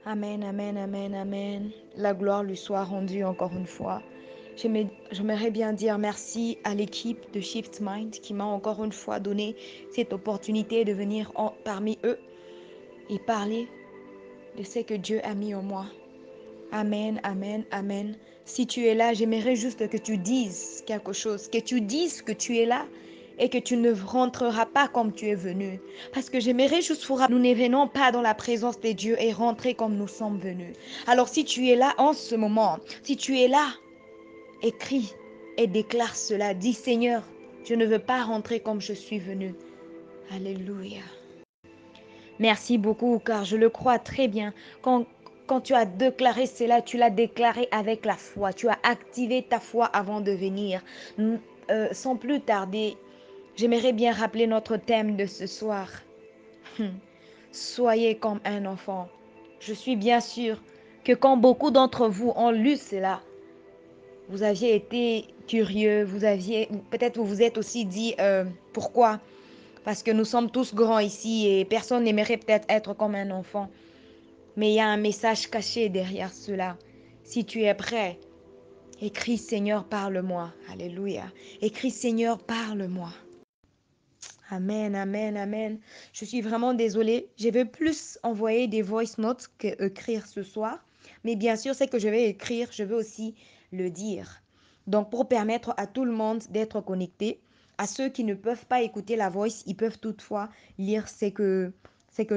Amen, amen, amen, amen. La gloire lui soit rendue encore une fois. J'aimerais bien dire merci à l'équipe de Shift Mind qui m'a encore une fois donné cette opportunité de venir parmi eux et parler de ce que Dieu a mis en moi. Amen, amen, amen. Si tu es là, j'aimerais juste que tu dises quelque chose, que tu dises que tu es là et que tu ne rentreras pas comme tu es venu. Parce que j'aimerais juste vous rappeler, nous ne venons pas dans la présence de Dieu et rentrer comme nous sommes venus. Alors si tu es là en ce moment, si tu es là, écris et déclare cela. Dis Seigneur, je ne veux pas rentrer comme je suis venu. Alléluia. Merci beaucoup, car je le crois très bien. Quand tu as déclaré cela, tu l'as déclaré avec la foi. Tu as activé ta foi avant de venir. Sans plus tarder, j'aimerais bien rappeler notre thème de ce soir. Soyez comme un enfant. Je suis bien sûre que quand beaucoup d'entre vous ont lu cela, vous aviez été curieux, peut-être vous vous êtes aussi dit pourquoi? Parce que nous sommes tous grands ici et personne n'aimerait peut-être être comme un enfant. Mais il y a un message caché derrière cela. Si tu es prêt, écris Seigneur, parle-moi. Alléluia. Écris Seigneur, parle-moi. Amen, amen, amen. Je suis vraiment désolée. Je veux plus envoyer des voice notes qu'écrire ce soir. Mais bien sûr, ce que je vais écrire, je veux aussi le dire. Donc, pour permettre à tout le monde d'être connecté, à ceux qui ne peuvent pas écouter la voice, ils peuvent toutefois lire ce que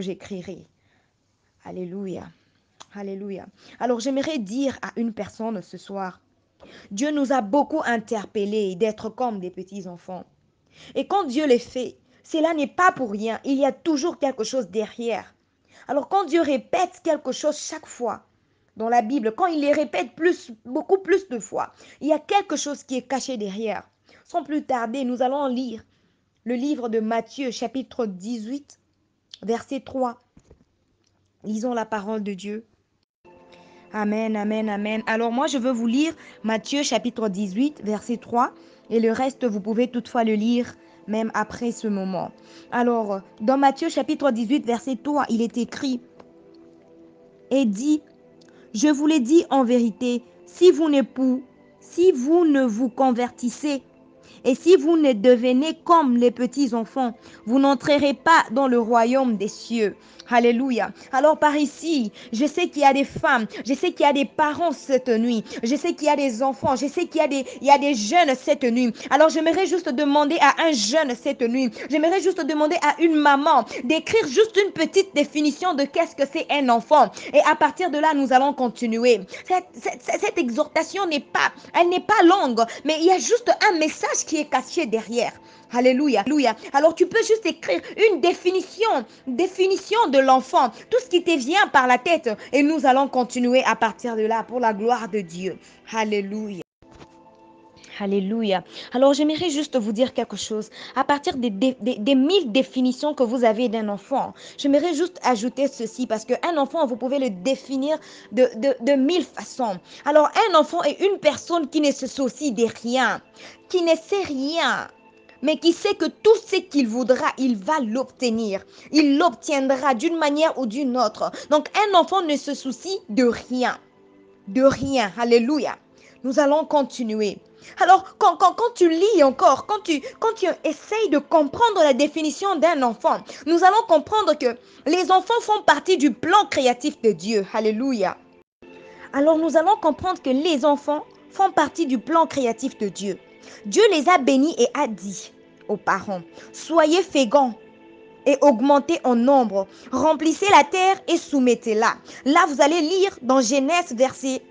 j'écrirai. Alléluia. Alléluia. Alors, j'aimerais dire à une personne ce soir, Dieu nous a beaucoup interpellés d'être comme des petits enfants. Et quand Dieu les fait, cela n'est pas pour rien. Il y a toujours quelque chose derrière. Alors quand Dieu répète quelque chose chaque fois dans la Bible, quand il les répète beaucoup plus de fois, il y a quelque chose qui est caché derrière. Sans plus tarder, nous allons lire le livre de Matthieu, chapitre 18, verset 3. Lisons la parole de Dieu. Amen, amen, amen. Alors moi, je veux vous lire Matthieu, chapitre 18, verset 3. Et le reste, vous pouvez toutefois le lire même après ce moment. Alors, dans Matthieu, chapitre 18, verset 3, il est écrit et dit, je vous l'ai dit en vérité, si vous ne vous convertissez et si vous ne devenez comme les petits enfants, vous n'entrerez pas dans le royaume des cieux. Alléluia. Alors par ici, je sais qu'il y a des femmes, je sais qu'il y a des parents cette nuit, je sais qu'il y a des enfants, je sais qu'il y a des jeunes cette nuit. Alors j'aimerais juste demander à un jeune cette nuit, j'aimerais juste demander à une maman d'écrire juste une petite définition de qu'est-ce que c'est un enfant. Et à partir de là, nous allons continuer. Cette exhortation n'est pas longue, mais il y a juste un message qui est caché derrière. Alléluia. Alléluia. Alors tu peux juste écrire une définition de l'enfant, tout ce qui te vient par la tête, et nous allons continuer à partir de là pour la gloire de Dieu. Alléluia. Alléluia. Alors j'aimerais juste vous dire quelque chose. À partir des 1000 définitions que vous avez d'un enfant, j'aimerais juste ajouter ceci parce qu'un enfant, vous pouvez le définir de 1000 façons. Alors un enfant est une personne qui ne se soucie de rien, qui ne sait rien, mais qui sait que tout ce qu'il voudra, il va l'obtenir. Il l'obtiendra d'une manière ou d'une autre. Donc un enfant ne se soucie de rien. De rien. Alléluia. Nous allons continuer. Alors, quand tu lis encore, quand tu essayes de comprendre la définition d'un enfant, nous allons comprendre que les enfants font partie du plan créatif de Dieu. Alléluia. Alors, nous allons comprendre que les enfants font partie du plan créatif de Dieu. Dieu les a bénis et a dit aux parents, soyez féconds et augmentez en nombre. Remplissez la terre et soumettez-la. Là, vous allez lire dans Genèse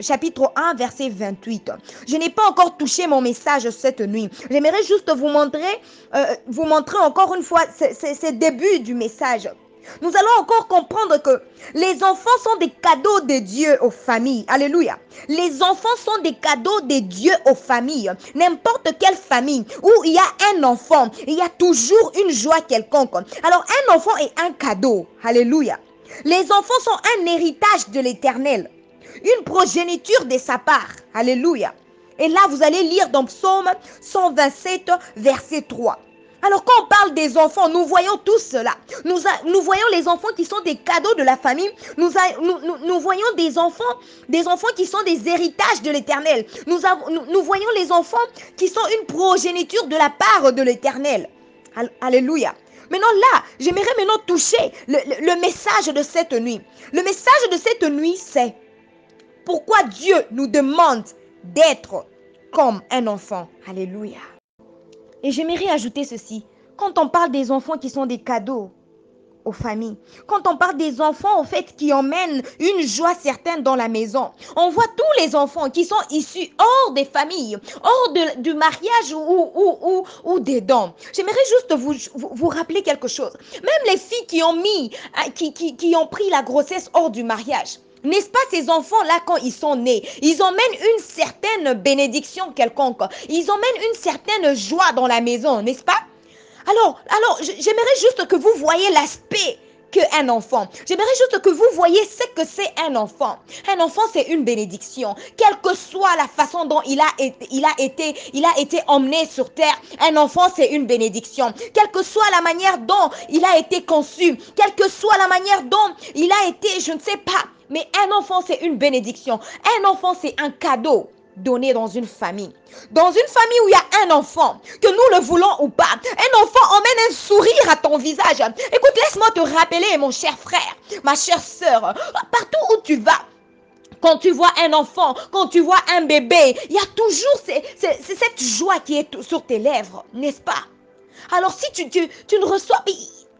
chapitre 1, verset 28. Je n'ai pas encore touché mon message cette nuit. J'aimerais juste vous montrer encore une fois ce début du message. Nous allons encore comprendre que les enfants sont des cadeaux de Dieu aux familles. Alléluia. Les enfants sont des cadeaux de Dieu aux familles. N'importe quelle famille où il y a un enfant, il y a toujours une joie quelconque. Alors un enfant est un cadeau. Alléluia. Les enfants sont un héritage de l'Éternel. Une progéniture de sa part. Alléluia. Et là, vous allez lire dans Psaume 127, verset 3. Alors quand on parle des enfants, nous voyons tout cela. Nous voyons les enfants qui sont des cadeaux de la famille. Nous voyons des enfants qui sont des héritages de l'Éternel. Nous voyons les enfants qui sont une progéniture de la part de l'Éternel. Alléluia. Maintenant là, j'aimerais maintenant toucher le message de cette nuit. Le message de cette nuit, c'est pourquoi Dieu nous demande d'être comme un enfant. Alléluia. Et j'aimerais ajouter ceci. Quand on parle des enfants qui sont des cadeaux aux familles, quand on parle des enfants au fait qui emmènent une joie certaine dans la maison, on voit tous les enfants qui sont issus hors des familles, hors du mariage ou des dons. J'aimerais juste vous rappeler quelque chose. Même les filles qui ont pris la grossesse hors du mariage, n'est-ce pas, ces enfants-là, quand ils sont nés, ils emmènent une certaine bénédiction quelconque. Ils emmènent une certaine joie dans la maison, n'est-ce pas? Alors, j'aimerais juste que vous voyez l'aspect qu'un enfant. J'aimerais juste que vous voyez ce que c'est un enfant. Un enfant, c'est une bénédiction. Quelle que soit la façon dont il a été emmené sur terre, un enfant, c'est une bénédiction. Quelle que soit la manière dont il a été conçu, quelle que soit la manière dont il a été, je ne sais pas, mais un enfant, c'est une bénédiction. Un enfant, c'est un cadeau donné dans une famille. Dans une famille où il y a un enfant, que nous le voulons ou pas, un enfant emmène un sourire à ton visage. Écoute, laisse-moi te rappeler, mon cher frère, ma chère sœur, partout où tu vas, quand tu vois un enfant, quand tu vois un bébé, il y a toujours cette joie qui est sur tes lèvres, n'est-ce pas? Alors si tu ne reçois...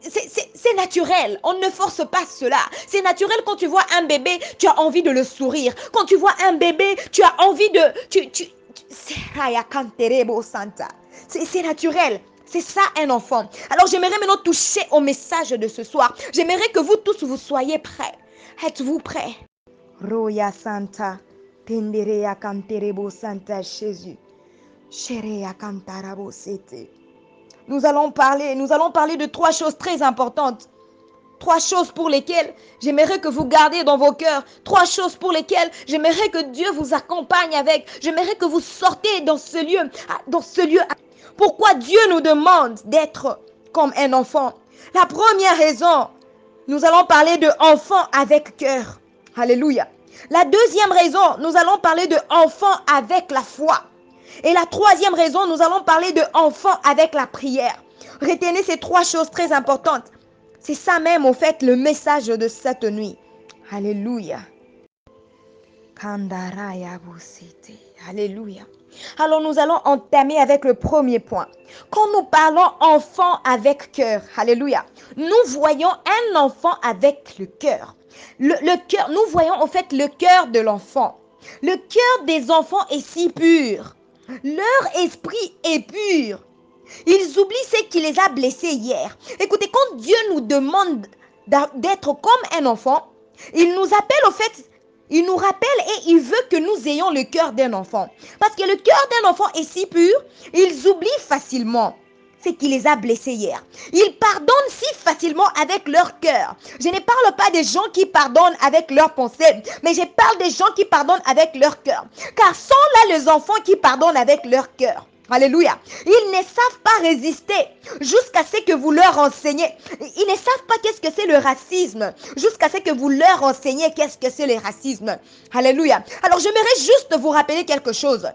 C'est naturel, on ne force pas cela. C'est naturel, quand tu vois un bébé, tu as envie de le sourire. Quand tu vois un bébé, tu as envie de... C'est naturel. C'est ça un enfant. Alors j'aimerais maintenant toucher au message de ce soir. J'aimerais que vous tous vous soyez prêts. Êtes-vous prêts? Roya Santa, Tenderea Canterebo Santa Jésus. Cherea Cantarabo Sete. Nous allons parler de 3 choses très importantes. 3 choses pour lesquelles j'aimerais que vous gardiez dans vos cœurs. 3 choses pour lesquelles j'aimerais que Dieu vous accompagne avec. J'aimerais que vous sortez dans ce lieu. Pourquoi Dieu nous demande d'être comme un enfant? La première raison, nous allons parler de enfant avec cœur. Alléluia. La deuxième raison, nous allons parler de enfant avec la foi. Et la troisième raison, nous allons parler de enfants avec la prière. Retenez ces 3 choses très importantes. C'est ça même, au fait, le message de cette nuit. Alléluia. Alléluia. Alors, nous allons entamer avec le premier point. Quand nous parlons enfant avec cœur, alléluia, nous voyons un enfant avec le cœur. Le cœur, nous voyons, au fait, le cœur de l'enfant. Le cœur des enfants est si pur. Leur esprit est pur. Ils oublient ce qui les a blessés hier. Écoutez, quand Dieu nous demande d'être comme un enfant, il nous appelle, au fait, il nous rappelle et il veut que nous ayons le cœur d'un enfant. Parce que le cœur d'un enfant est si pur, ils oublient facilement ce qui les a blessés hier. Ils pardonnent si facilement avec leur cœur. Je ne parle pas des gens qui pardonnent avec leurs pensées, mais je parle des gens qui pardonnent avec leur cœur. Car sont là les enfants qui pardonnent avec leur cœur. Alléluia. Ils ne savent pas résister jusqu'à ce que vous leur enseignez. Ils ne savent pas qu'est-ce que c'est le racisme jusqu'à ce que vous leur enseignez qu'est-ce que c'est le racisme. Alléluia. Alors j'aimerais juste vous rappeler quelque chose.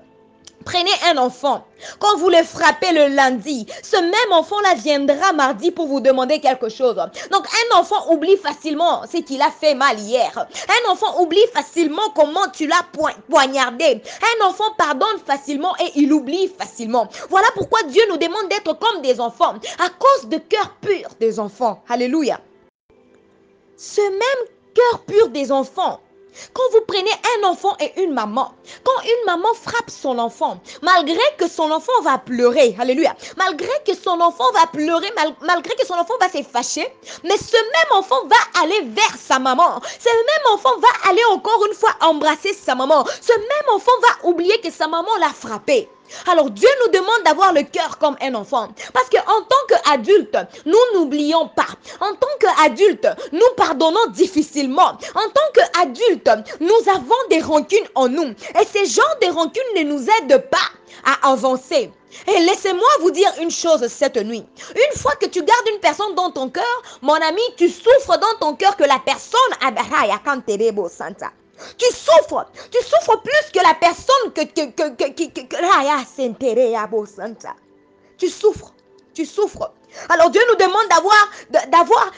Prenez un enfant. Quand vous le frappez le lundi, ce même enfant-là viendra mardi pour vous demander quelque chose. Donc, un enfant oublie facilement ce qu'il a fait mal hier. Un enfant oublie facilement comment tu l'as poignardé. Un enfant pardonne facilement et il oublie facilement. Voilà pourquoi Dieu nous demande d'être comme des enfants, à cause de cœur pur des enfants. Alléluia. Ce même cœur pur des enfants, quand vous prenez un enfant et une maman, quand une maman frappe son enfant, malgré que son enfant va pleurer, alléluia, malgré que son enfant va pleurer, malgré que son enfant va se fâcher, mais ce même enfant va aller vers sa maman. Ce même enfant va aller encore une fois embrasser sa maman. Ce même enfant va oublier que sa maman l'a frappé. Alors Dieu nous demande d'avoir le cœur comme un enfant. Parce qu'en tant qu'adulte, nous n'oublions pas. En tant qu'adulte, nous pardonnons difficilement. En tant qu'adulte, nous avons des rancunes en nous. Et ces genres de rancunes ne nous aident pas à avancer. Et laissez-moi vous dire une chose cette nuit. Une fois que tu gardes une personne dans ton cœur, mon ami, tu souffres dans ton cœur que la personne tu souffres plus que la personne tu souffres. Alors Dieu nous demande d'avoir.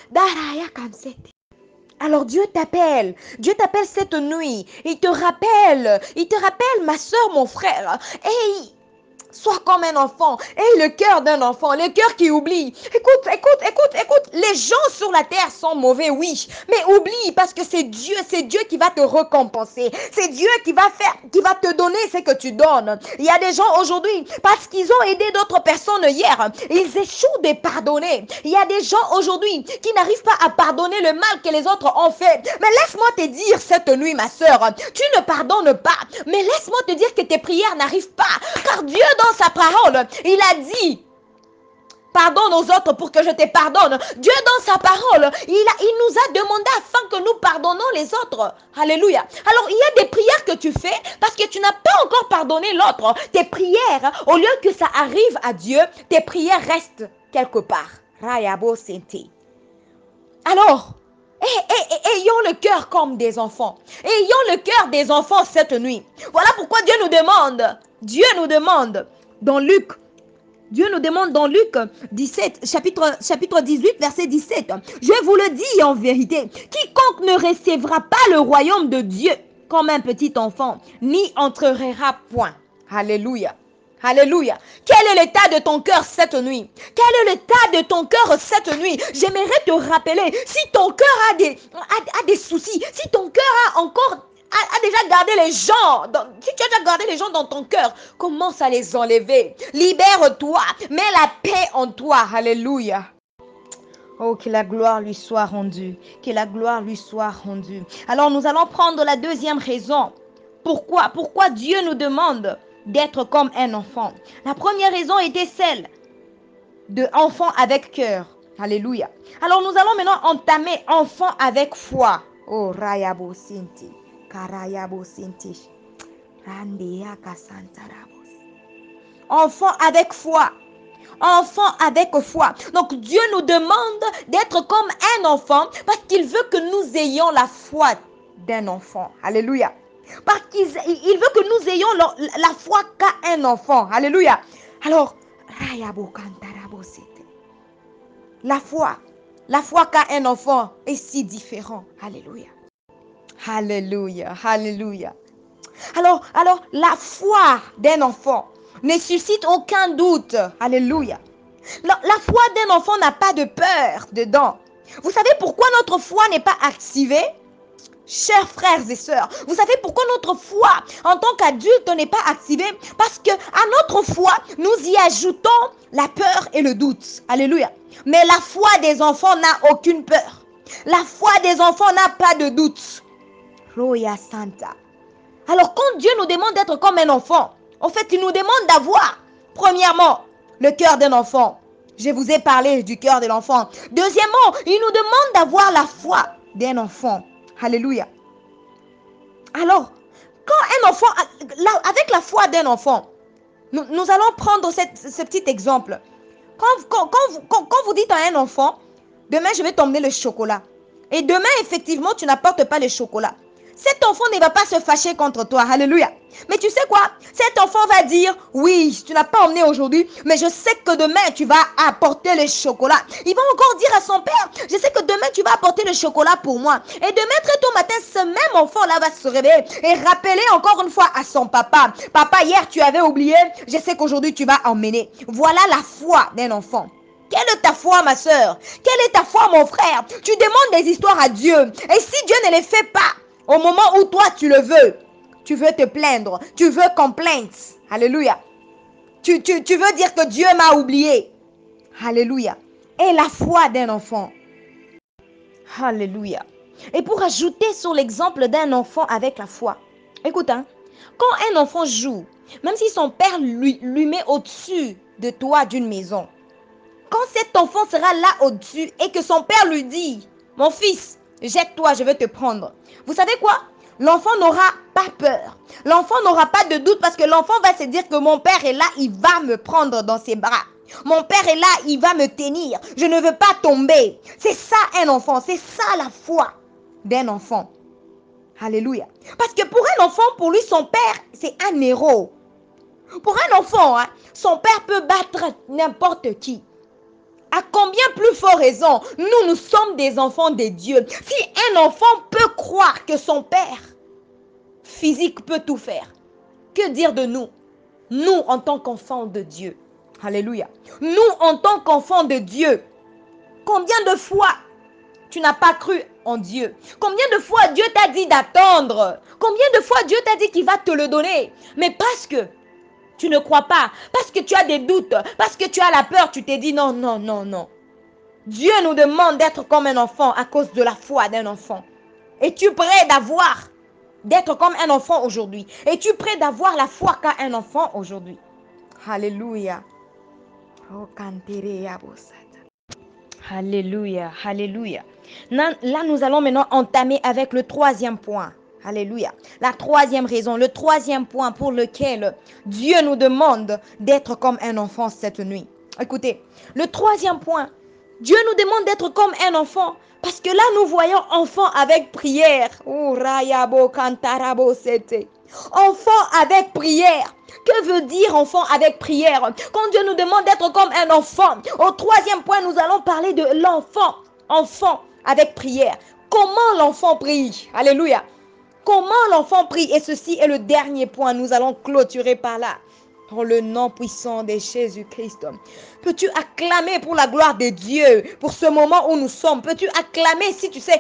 Alors Dieu t'appelle cette nuit. Il te rappelle, ma soeur, mon frère. Et sois comme un enfant. Et le cœur d'un enfant, le cœur qui oublie. Écoute. Les gens sur la terre sont mauvais, oui. Mais oublie parce que c'est Dieu qui va te récompenser. C'est Dieu qui va te donner ce que tu donnes. Il y a des gens aujourd'hui, parce qu'ils ont aidé d'autres personnes hier, ils échouent de pardonner. Il y a des gens aujourd'hui qui n'arrivent pas à pardonner le mal que les autres ont fait. Mais laisse-moi te dire cette nuit, ma soeur, tu ne pardonnes pas. Mais laisse-moi te dire que tes prières n'arrivent pas. Car Dieu, dans sa parole, il a dit: pardonne aux autres pour que je te pardonne. Dieu, dans sa parole, il nous a demandé afin que nous pardonnons les autres. Alléluia. Alors, il y a des prières que tu fais parce que tu n'as pas encore pardonné l'autre. Tes prières, au lieu que ça arrive à Dieu, tes prières restent quelque part. Rayabo Senti. Alors, ayons le cœur comme des enfants. Ayons le cœur des enfants cette nuit. Voilà pourquoi Dieu nous demande dans Luc. Dieu nous demande dans Luc 17, chapitre 18, verset 17. Je vous le dis en vérité, quiconque ne recevra pas le royaume de Dieu comme un petit enfant, n'y entrera point. Alléluia. Alléluia. Quel est l'état de ton cœur cette nuit? Quel est l'état de ton cœur cette nuit? J'aimerais te rappeler, si ton cœur a des soucis, si ton cœur a déjà gardé les gens, si tu as déjà gardé les gens dans ton cœur, commence à les enlever. Libère-toi, mets la paix en toi. Alléluia. Oh, que la gloire lui soit rendue. Que la gloire lui soit rendue. Alors, nous allons prendre la deuxième raison. Pourquoi Dieu nous demande d'être comme un enfant? La première raison était celle de enfant avec cœur. Alléluia. Alors, nous allons maintenant entamer enfant avec foi. Oh, Rayabo Sinti. Karayabo Sinti. Randeaka Santarabos. Enfant avec foi. Enfant avec foi. Donc Dieu nous demande d'être comme un enfant parce qu'il veut que nous ayons la foi d'un enfant. Alléluia. Parce qu'il veut que nous ayons la foi qu'a un enfant. Alléluia. Alors, la foi qu'a un enfant est si différent. Alléluia. Alléluia. Alléluia. Alors, la foi d'un enfant ne suscite aucun doute. Alléluia. La foi d'un enfant n'a pas de peur dedans. Vous savez pourquoi notre foi n'est pas activée? Chers frères et sœurs, vous savez pourquoi notre foi en tant qu'adulte n'est pas activée? Parce que à notre foi, nous y ajoutons la peur et le doute. Alléluia. Mais la foi des enfants n'a aucune peur. La foi des enfants n'a pas de doute. Roya Santa. Alors quand Dieu nous demande d'être comme un enfant, en fait, il nous demande d'avoir, premièrement, le cœur d'un enfant. Je vous ai parlé du cœur de l'enfant. Deuxièmement, il nous demande d'avoir la foi d'un enfant. Alléluia. Alors, quand un enfant, avec la foi d'un enfant, nous allons prendre ce petit exemple. Quand vous dites à un enfant, demain je vais t'emmener le chocolat. Et demain, effectivement, tu n'apportes pas le chocolat. Cet enfant ne va pas se fâcher contre toi. Alléluia. Mais tu sais quoi? Cet enfant va dire, oui, tu n'as pas emmené aujourd'hui, mais je sais que demain, tu vas apporter le chocolat. Il va encore dire à son père, je sais que demain, tu vas apporter le chocolat pour moi. Et demain, très tôt matin, ce même enfant-là va se réveiller et rappeler encore une fois à son papa. Papa, hier, tu avais oublié, je sais qu'aujourd'hui, tu vas emmener. Voilà la foi d'un enfant. Quelle est ta foi, ma soeur? Quelle est ta foi, mon frère? Tu demandes des histoires à Dieu. Et si Dieu ne les fait pas, au moment où toi, tu le veux, tu veux te plaindre, tu veux complaindre. Alléluia. Tu veux dire que Dieu m'a oublié. Alléluia. Et la foi d'un enfant. Alléluia. Et pour ajouter sur l'exemple d'un enfant avec la foi. Écoute, quand un enfant joue, même si son père lui met au-dessus de toi d'une maison, quand cet enfant sera là au-dessus et que son père lui dit, mon fils, jette-toi, je vais te prendre. Vous savez quoi? L'enfant n'aura pas peur. L'enfant n'aura pas de doute parce que l'enfant va se dire que mon père est là, il va me prendre dans ses bras. Mon père est là, il va me tenir. Je ne veux pas tomber. C'est ça un enfant, c'est ça la foi d'un enfant. Alléluia. Parce que pour un enfant, pour lui, son père, c'est un héros. Pour un enfant, son père peut battre n'importe qui. À combien plus fort raison, nous sommes des enfants de Dieu. Si un enfant peut croire que son père physique peut tout faire, que dire de nous? Nous, en tant qu'enfants de Dieu. Alléluia. Nous, en tant qu'enfants de Dieu, combien de fois tu n'as pas cru en Dieu? Combien de fois Dieu t'a dit d'attendre? Combien de fois Dieu t'a dit qu'il va te le donner? Mais parce que tu ne crois pas, parce que tu as des doutes, parce que tu as la peur, tu t'es dit non, non, non, non. Dieu nous demande d'être comme un enfant à cause de la foi d'un enfant. Es-tu prêt d'être comme un enfant aujourd'hui? Es-tu prêt d'avoir la foi qu'a un enfant aujourd'hui? Alléluia. Alléluia, alléluia. Là, nous allons maintenant entamer avec le troisième point. Alléluia. La troisième raison, le troisième point pour lequel Dieu nous demande d'être comme un enfant cette nuit. Écoutez, le troisième point, Dieu nous demande d'être comme un enfant parce que là, nous voyons enfant avec prière. Oh, rayabo kantarabo sete. Enfant avec prière. Que veut dire enfant avec prière? Quand Dieu nous demande d'être comme un enfant, au troisième point, nous allons parler de l'enfant. Enfant avec prière. Comment l'enfant prie? Alléluia. Comment l'enfant prie? Et ceci est le dernier point. Nous allons clôturer par là. Dans le nom puissant de Jésus-Christ. Peux-tu acclamer pour la gloire de Dieu pour ce moment où nous sommes? Peux-tu acclamer si tu sais,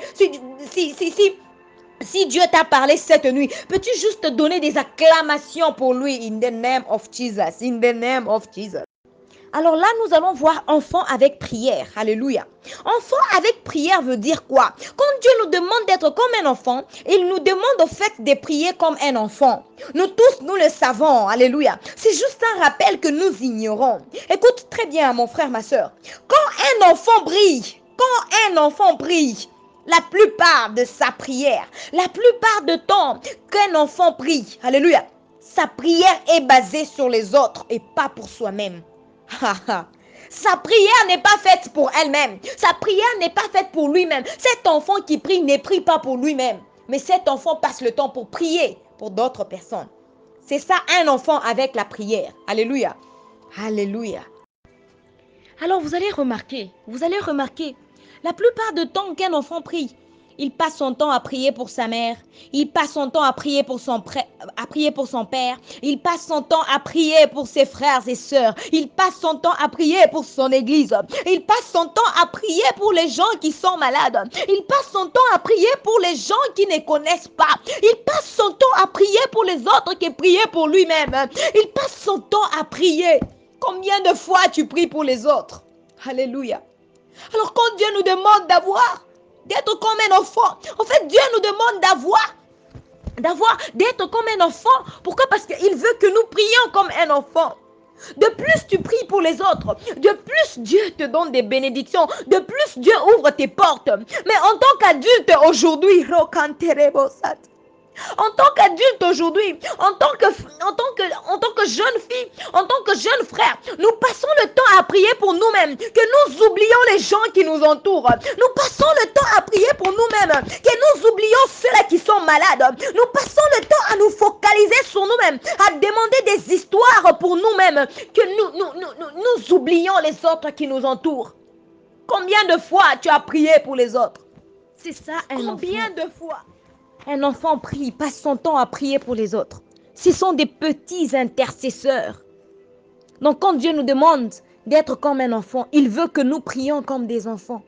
si Dieu t'a parlé cette nuit, peux-tu juste donner des acclamations pour lui? In the name of Jesus. In the name of Jesus. Alors là, nous allons voir enfant avec prière. Alléluia. Enfant avec prière veut dire quoi? Quand Dieu nous demande d'être comme un enfant, il nous demande au fait de prier comme un enfant. Nous tous, nous le savons. Alléluia. C'est juste un rappel que nous ignorons. Écoute très bien, mon frère, ma soeur. Quand un enfant prie, la plupart de sa prière, la plupart de temps qu'un enfant prie, alléluia, sa prière est basée sur les autres et pas pour soi-même. Sa prière n'est pas faite pour elle-même. Sa prière n'est pas faite pour lui-même. Cet enfant qui prie ne prie pas pour lui-même. Mais cet enfant passe le temps pour prier pour d'autres personnes. C'est ça un enfant avec la prière. Alléluia. Alléluia. Alors vous allez remarquer, la plupart du temps qu'un enfant prie, il passe son temps à prier pour sa mère, il passe son temps à prier pour son père, il passe son temps à prier pour ses frères et sœurs, il passe son temps à prier pour son église, il passe son temps à prier pour les gens qui sont malades, il passe son temps à prier pour les gens qui ne connaissent pas, il passe son temps à prier pour les autres qui priaient pour lui-même, il passe son temps à prier. Combien de fois tu pries pour les autres? Alléluia. Alors quand Dieu nous demande d'être comme un enfant, en fait Dieu nous demande d'être comme un enfant. Pourquoi? Parce qu'il veut que nous prions comme un enfant. De plus tu pries pour les autres, de plus Dieu te donne des bénédictions, de plus Dieu ouvre tes portes. Mais en tant qu'adulte aujourd'hui, en tant qu'adulte aujourd'hui, en tant que jeune fille, en tant que jeune frère, nous passons le temps à prier pour nous-mêmes, que nous oublions les gens qui nous entourent. Nous passons le temps à prier pour nous-mêmes, que nous oublions ceux-là qui sont malades. Nous passons le temps à nous focaliser sur nous-mêmes, à demander des histoires pour nous-mêmes, que nous oublions les autres qui nous entourent. Combien de fois tu as prié pour les autres? C'est ça un enfant. Combien de fois? Un enfant prie, passe son temps à prier pour les autres. Ce sont des petits intercesseurs. Donc quand Dieu nous demande d'être comme un enfant, il veut que nous prions comme des enfants.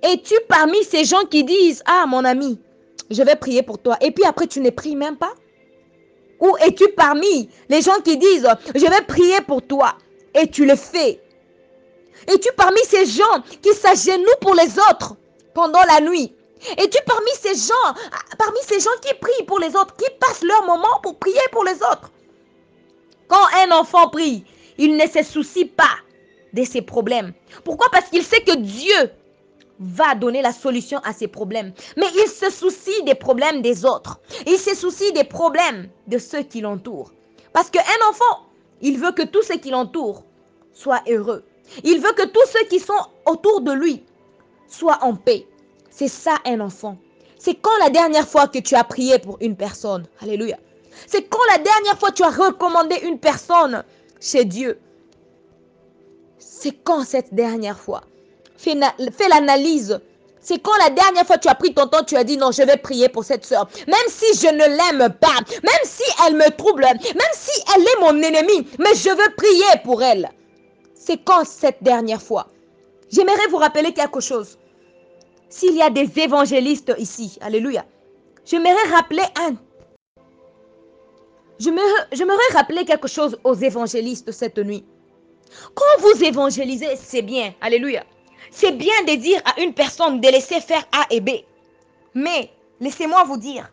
Es-tu parmi ces gens qui disent, ah mon ami, je vais prier pour toi, et puis après tu ne pries même pas? Ou es-tu parmi les gens qui disent, je vais prier pour toi, et tu le fais? Es-tu parmi ces gens qui s'agenouillent pour les autres pendant la nuit? Es-tu parmi ces gens qui prient pour les autres, qui passent leur moment pour prier pour les autres? Quand un enfant prie, il ne se soucie pas de ses problèmes. Pourquoi? Parce qu'il sait que Dieu va donner la solution à ses problèmes. Mais il se soucie des problèmes des autres. Il se soucie des problèmes de ceux qui l'entourent. Parce qu'un enfant, il veut que tous ceux qui l'entourent soient heureux. Il veut que tous ceux qui sont autour de lui soient en paix. C'est ça un enfant. C'est quand la dernière fois que tu as prié pour une personne. Alléluia. C'est quand la dernière fois tu as recommandé une personne chez Dieu. C'est quand cette dernière fois? Fais l'analyse. C'est quand la dernière fois tu as pris ton temps, tu as dit non, je vais prier pour cette soeur. Même si je ne l'aime pas, même si elle me trouble, même si elle est mon ennemi, mais je veux prier pour elle. C'est quand cette dernière fois? J'aimerais vous rappeler quelque chose. S'il y a des évangélistes ici, alléluia, j'aimerais rappeler quelque chose aux évangélistes cette nuit. Quand vous évangélisez, c'est bien, alléluia. C'est bien de dire à une personne de laisser faire A et B. Mais laissez-moi vous dire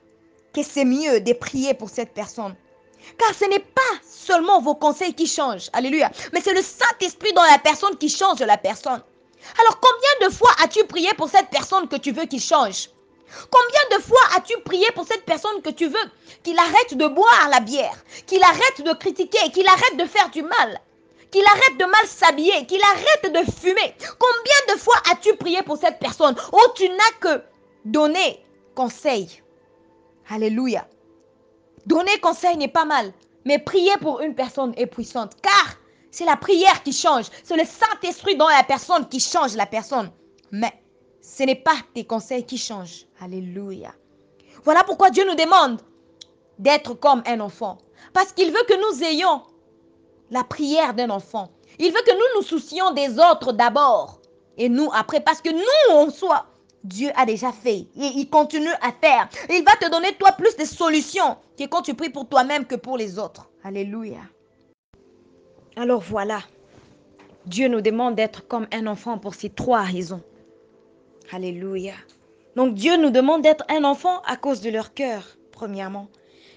que c'est mieux de prier pour cette personne. Car ce n'est pas seulement vos conseils qui changent, alléluia, mais c'est le Saint-Esprit dans la personne qui change la personne. Alors combien de fois as-tu prié pour cette personne que tu veux qu'il change? Combien de fois as-tu prié pour cette personne que tu veux qu'il arrête de boire la bière, qu'il arrête de critiquer, qu'il arrête de faire du mal, qu'il arrête de mal s'habiller, qu'il arrête de fumer? Combien de fois as-tu prié pour cette personne? Oh, tu n'as que donné conseil. Alléluia. Donner conseil n'est pas mal, mais prier pour une personne est puissante, car c'est la prière qui change. C'est le Saint-Esprit dans la personne qui change la personne. Mais ce n'est pas tes conseils qui changent. Alléluia. Voilà pourquoi Dieu nous demande d'être comme un enfant. Parce qu'il veut que nous ayons la prière d'un enfant. Il veut que nous nous soucions des autres d'abord. Et nous après. Parce que nous, on soit. Dieu a déjà fait. Et il continue à faire. Il va te donner toi plus de solutions que quand tu pries pour toi-même que pour les autres. Alléluia. Alors voilà. Dieu nous demande d'être comme un enfant pour ces 3 raisons. Alléluia. Donc Dieu nous demande d'être un enfant à cause de leur cœur, premièrement.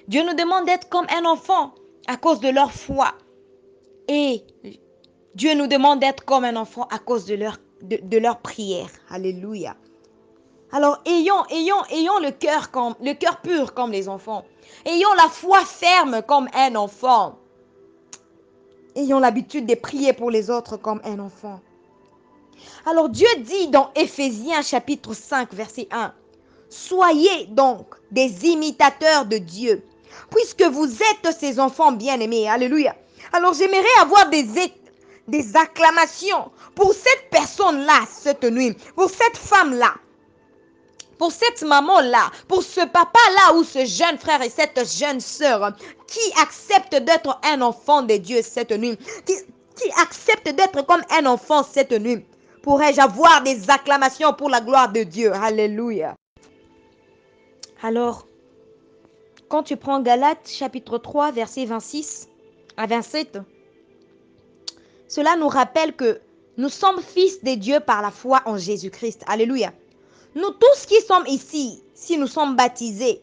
Dieu nous demande d'être comme un enfant à cause de leur foi. Et Dieu nous demande d'être comme un enfant à cause de leur prière. Alléluia. Alors ayons le cœur pur comme les enfants. Ayons la foi ferme comme un enfant. Ayons l'habitude de prier pour les autres comme un enfant. Alors Dieu dit dans Éphésiens chapitre 5 verset 1, « Soyez donc des imitateurs de Dieu, puisque vous êtes ses enfants bien-aimés. » Alléluia. Alors j'aimerais avoir des acclamations pour cette personne-là cette nuit, pour cette femme-là, pour cette maman-là, pour ce papa-là ou ce jeune frère et cette jeune sœur qui accepte d'être un enfant de Dieu cette nuit, qui accepte d'être comme un enfant cette nuit. Pourrais-je avoir des acclamations pour la gloire de Dieu? Alléluia. Alors, quand tu prends Galates chapitre 3, verset 26 à 27, cela nous rappelle que nous sommes fils de Dieu par la foi en Jésus-Christ. Alléluia. Nous tous qui sommes ici, si nous sommes baptisés,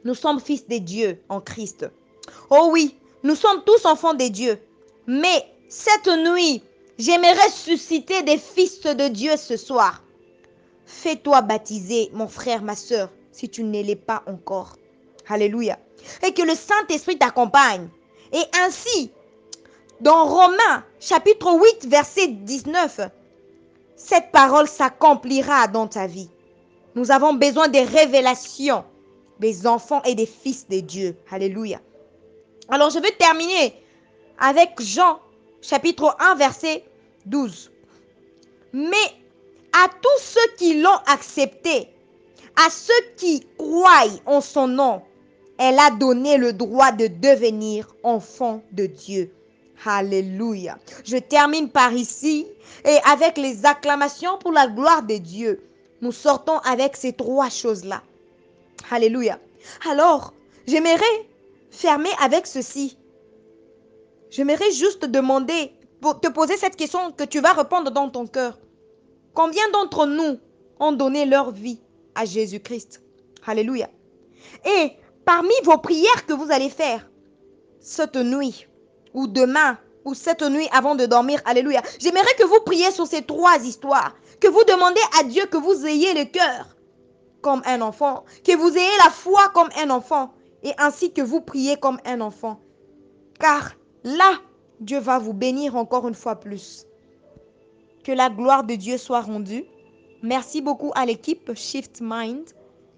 nous sommes fils de Dieu en Christ. Oh oui, nous sommes tous enfants de Dieu. Mais cette nuit, j'aimerais susciter des fils de Dieu ce soir. Fais-toi baptiser, mon frère, ma soeur, si tu ne l'es pas encore. Alléluia. Et que le Saint-Esprit t'accompagne. Et ainsi, dans Romains, chapitre 8, verset 19, cette parole s'accomplira dans ta vie. Nous avons besoin des révélations des enfants et des fils de Dieu. Alléluia. Alors, je vais terminer avec Jean, chapitre 1, verset 12. Mais à tous ceux qui l'ont accepté, à ceux qui croient en son nom, elle a donné le droit de devenir enfant de Dieu. Alléluia. Je termine par ici et avec les acclamations pour la gloire de Dieu. Nous sortons avec ces 3 choses-là. Alléluia. Alors, j'aimerais fermer avec ceci. J'aimerais juste te poser cette question que tu vas répondre dans ton cœur. Combien d'entre nous ont donné leur vie à Jésus-Christ? Alléluia. Et parmi vos prières que vous allez faire, cette nuit, ou demain, ou cette nuit avant de dormir. Alléluia. J'aimerais que vous priez sur ces 3 histoires, que vous demandez à Dieu que vous ayez le cœur comme un enfant, que vous ayez la foi comme un enfant, et ainsi que vous priez comme un enfant. Car là, Dieu va vous bénir encore une fois plus. Que la gloire de Dieu soit rendue. Merci beaucoup à l'équipe Shift Mind.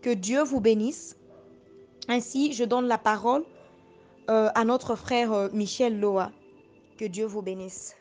Que Dieu vous bénisse. Ainsi, je donne la parole à notre frère Michel Loa. Que Dieu vous bénisse.